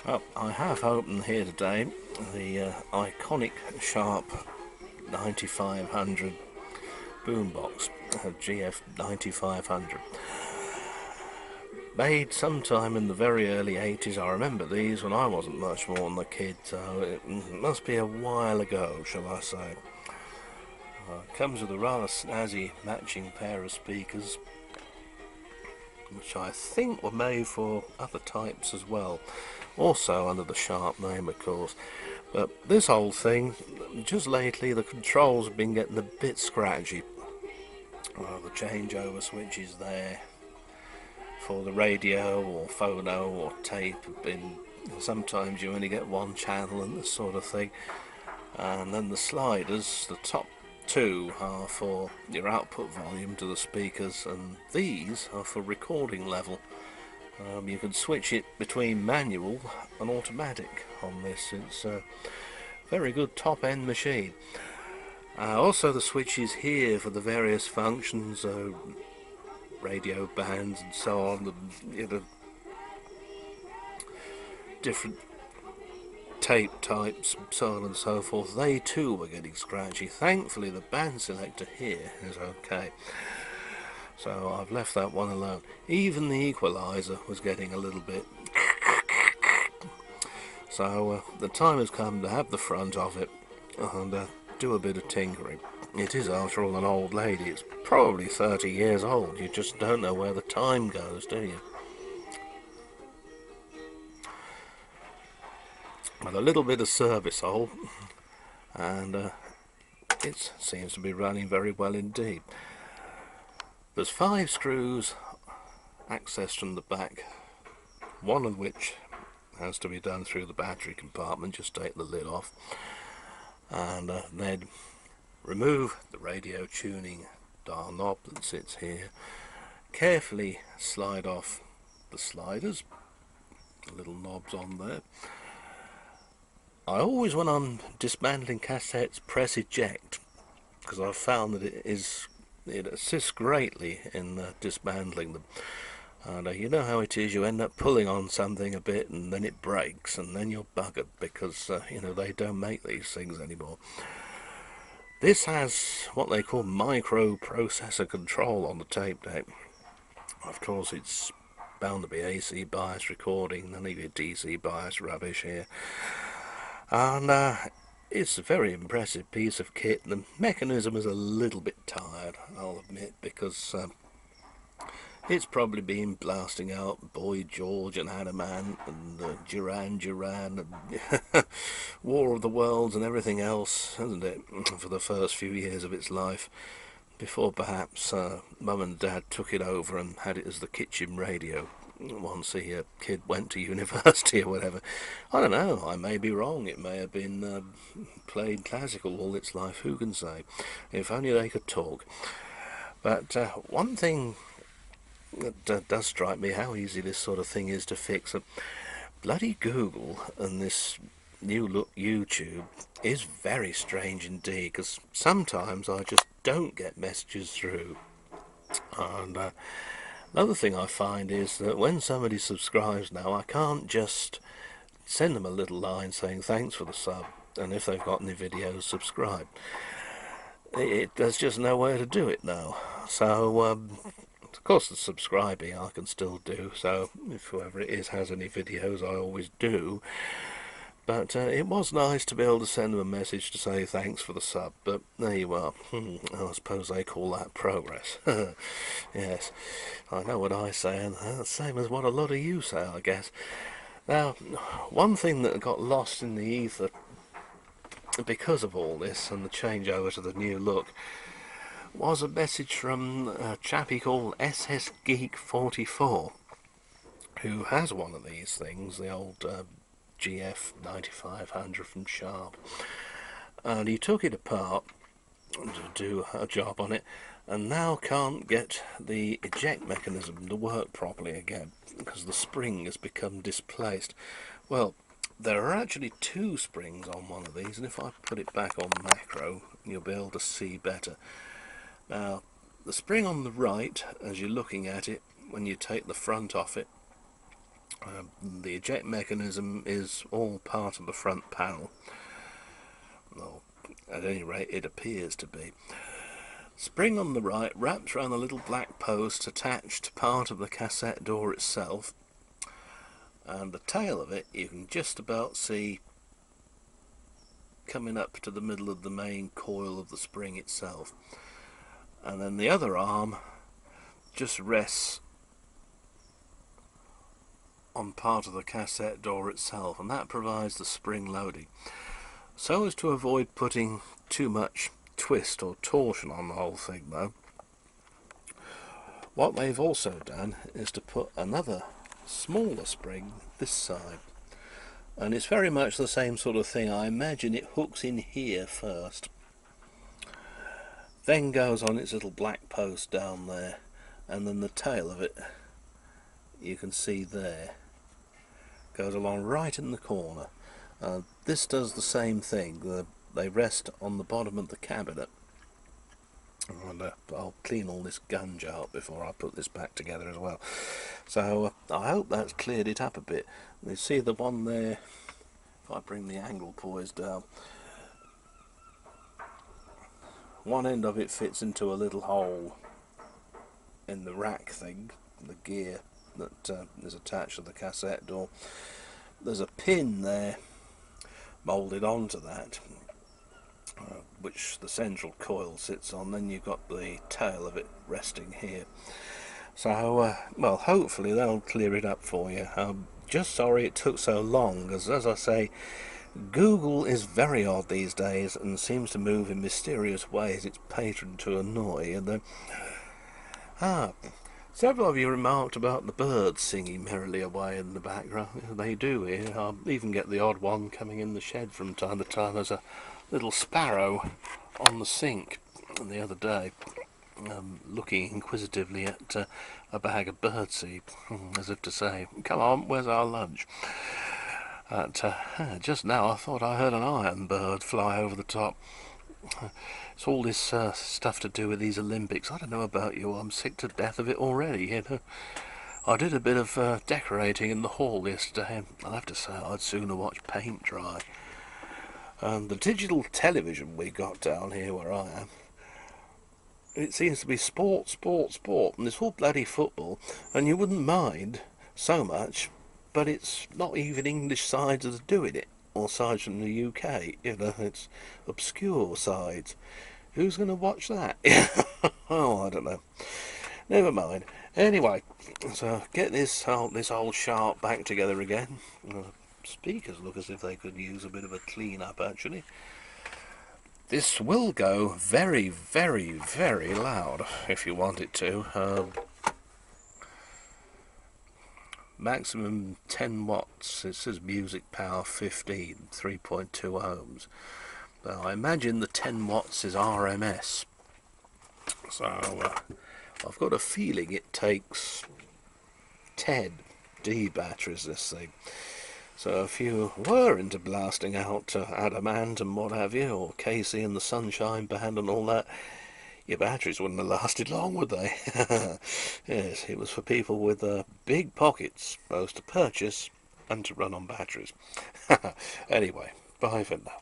Well, I have opened here today the iconic Sharp 9500 Boombox, GF9500. Made sometime in the very early 80s. I remember these when I wasn't much more than a kid, so it must be a while ago, shall I say. Comes with a rather snazzy matching pair of speakers, which I think were made for other types as well, also under the Sharp name, of course. But this whole thing, just lately, the controls have been getting a bit scratchy. The changeover switches there for the radio or phono or tape have been, sometimes you only get one channel and this sort of thing. And then the sliders, the top two are for your output volume to the speakers, and these are for recording level. You can switch it between manual and automatic on this. It's a very good top-end machine. Also the switches here for the various functions, radio bands and so on, and different tape types, so on and so forth, they too were getting scratchy. Thankfully the band selector here is okay, so I've left that one alone. Even the equalizer was getting a little bit, so the time has come to have the front of it and do a bit of tinkering. It is, after all, an old lady. It's probably 30 years old. You just don't know where the time goes, do you? With a little bit of service hole, and it seems to be running very well indeed. There's 5 screws accessed from the back, one of which has to be done through the battery compartment. Just take the lid off and then remove the radio tuning dial knob that sits here. Carefully slide off the sliders, the little knobs on there. I always, when I'm dismantling cassettes, press eject, because I've found that it assists greatly in dismantling them. And you know how it is, you end up pulling on something a bit and then it breaks, and then you're buggered because they don't make these things anymore. This has what they call microprocessor control on the tape deck. Of course, it's bound to be AC bias recording, none of your DC bias rubbish here. And it's a very impressive piece of kit. The mechanism is a little bit tired, I'll admit, because it's probably been blasting out Boy George and Adaman and Duran Duran and War of the Worlds and everything else, hasn't it, for the first few years of its life, before perhaps Mum and Dad took it over and had it as the kitchen radio once the kid went to university or whatever. I don't know, I may be wrong. It may have been played classical all its life, who can say? If only they could talk. But one thing that does strike me, how easy this sort of thing is to fix. Bloody Google and this new look YouTube is very strange indeed, because sometimes I just don't get messages through. And another thing I find is that when somebody subscribes now, I can't just send them a little line saying thanks for the sub, and if they've got any videos, subscribe. There's just no way to do it now. So of course the subscribing I can still do, so if whoever it is has any videos, I always do. But it was nice to be able to send them a message to say thanks for the sub, but there you are. I suppose they call that progress. Yes, I know what I say, and that's the same as what a lot of you say, I guess. Now, one thing that got lost in the ether because of all this and the changeover to the new look was a message from a chappie called SS Geek 44, who has one of these things, the old GF9500 from Sharp, and he took it apart to do a job on it, and now can't get the eject mechanism to work properly again because the spring has become displaced. Well, there are actually 2 springs on one of these, and if I put it back on macro, you'll be able to see better. Now, the spring on the right, as you're looking at it, when you take the front off it, The eject mechanism is all part of the front panel. Well, at any rate, it appears to be. Spring on the right wraps around a little black post attached to part of the cassette door itself, and the tail of it you can just about see coming up to the middle of the main coil of the spring itself. And then the other arm just rests on part of the cassette door itself, and that provides the spring loading, so as to avoid putting too much twist or torsion on the whole thing. Though what they've also done is to put another smaller spring this side, and it's very much the same sort of thing. I imagine it hooks in here first, then goes on its little black post down there, and then the tail of it, you can see there, goes along right in the corner. This does the same thing. They rest on the bottom of the cabinet. And I'll clean all this gunge out before I put this back together as well. So I hope that's cleared it up a bit. You see the one there, if I bring the angle poise down, one end of it fits into a little hole in the rack thing, the gear that is attached to the cassette door. There's a pin there moulded onto that, which the central coil sits on. Then you've got the tail of it resting here. So well, hopefully that'll clear it up for you. I'm just sorry it took so long, because as I say, Google is very odd these days and seems to move in mysterious ways its patron to annoy. And several of you remarked about the birds singing merrily away in the background. They do here. I even get the odd one coming in the shed from time to time. There's a little sparrow on the sink the other day, looking inquisitively at a bag of birdseed, as if to say, "Come on, where's our lunch?" Just now I thought I heard an iron bird fly over the top. It's all this stuff to do with these Olympics. I don't know about you, I'm sick to death of it already, you know. I did a bit of decorating in the hall yesterday, and I'll have to say I'd sooner watch paint dry. The digital television we got down here where I am, it seems to be sport, sport, sport, and it's all bloody football, and you wouldn't mind so much, but it's not even English sides that are doing it, or sides from the UK, you know, it's obscure sides. Who's going to watch that? Oh, I don't know. Never mind. Anyway, so get this old sharp back together again. Speakers look as if they could use a bit of a clean up, actually. This will go very, very, very loud if you want it to. Maximum 10 watts. It says music power 15, 3.2 ohms. But I imagine the 10 watts is RMS. So I've got a feeling it takes 10 D batteries, this thing. So if you were into blasting out Adamant and what have you, or Casey and the Sunshine Band and all that, your batteries wouldn't have lasted long, would they? Yes, it was for people with big pockets, both to purchase and to run on batteries. Anyway, bye for now.